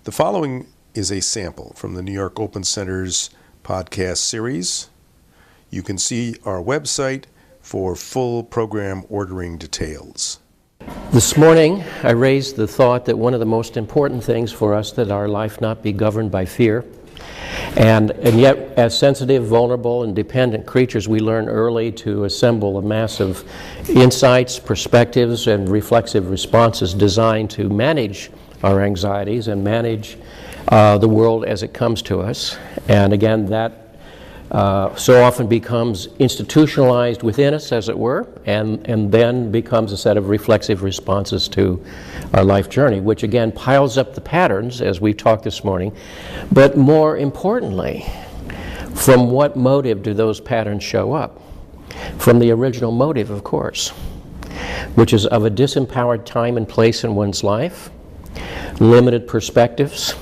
The following is a sample from the New York Open Center's podcast series. You can see our website for full program ordering details. This morning, I raised the thought that one of the most important things for us that our life not be governed by fear. And yet, as sensitive, vulnerable, and dependent creatures, we learn early to assemble a mass of insights, perspectives, and reflexive responses designed to manage our anxieties and manage the world as it comes to us. And again, that so often becomes institutionalized within us, as it were, and then becomes a set of reflexive responses to our life journey, which again piles up the patterns, as we've talked this morning. But more importantly, from what motive do those patterns show up? From the original motive, of course, which is of a disempowered time and place in one's life, limited perspectives,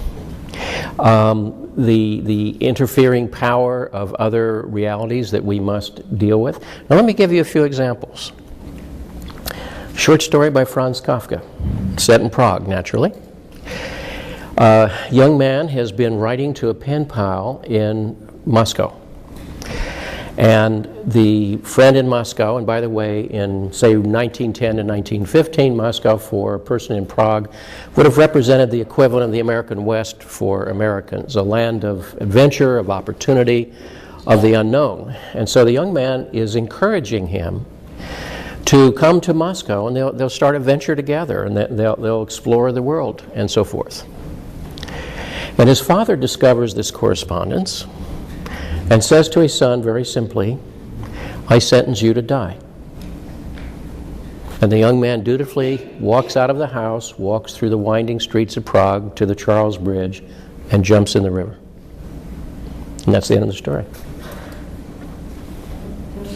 the interfering power of other realities that we must deal with. Now let me give you a few examples. Short story by Franz Kafka, set in Prague, naturally. A young man has been writing to a pen pal in Moscow. And the friend in Moscow, and by the way, in, say, 1910 and 1915, Moscow for a person in Prague would have represented the equivalent of the American West for Americans, a land of adventure, of opportunity, of the unknown. And so the young man is encouraging him to come to Moscow, and they'll start a venture together, and they'll explore the world, and so forth. And his father discovers this correspondence and says to his son very simply, "I sentence you to die." And the young man dutifully walks out of the house, walks through the winding streets of Prague to the Charles Bridge, and jumps in the river. And that's the end of the story.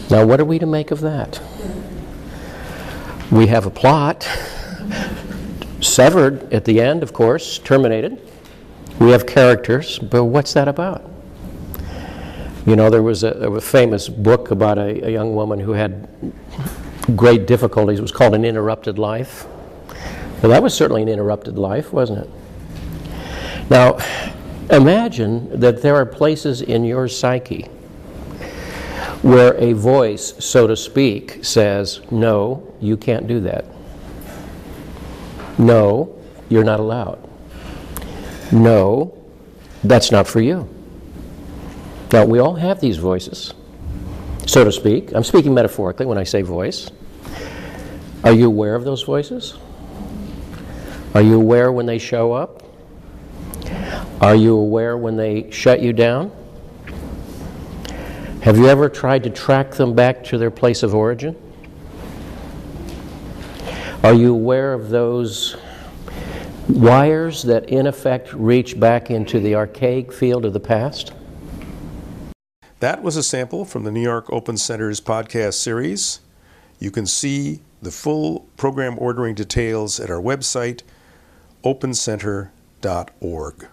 Now, what are we to make of that? We have a plot, severed at the end, of course, terminated. We have characters, but what's that about? You know, there was a famous book about a young woman who had great difficulties. It was called An Interrupted Life. Well, that was certainly an interrupted life, wasn't it? Now, imagine that there are places in your psyche where a voice, so to speak, says, "No, you can't do that. No, you're not allowed. No, that's not for you." Now, we all have these voices, so to speak. I'm speaking metaphorically when I say voice. Are you aware of those voices? Are you aware when they show up? Are you aware when they shut you down? Have you ever tried to track them back to their place of origin? Are you aware of those wires that in effect reach back into the archaic field of the past? That was a sample from the New York Open Center's podcast series. You can see the full program ordering details at our website, opencenter.org.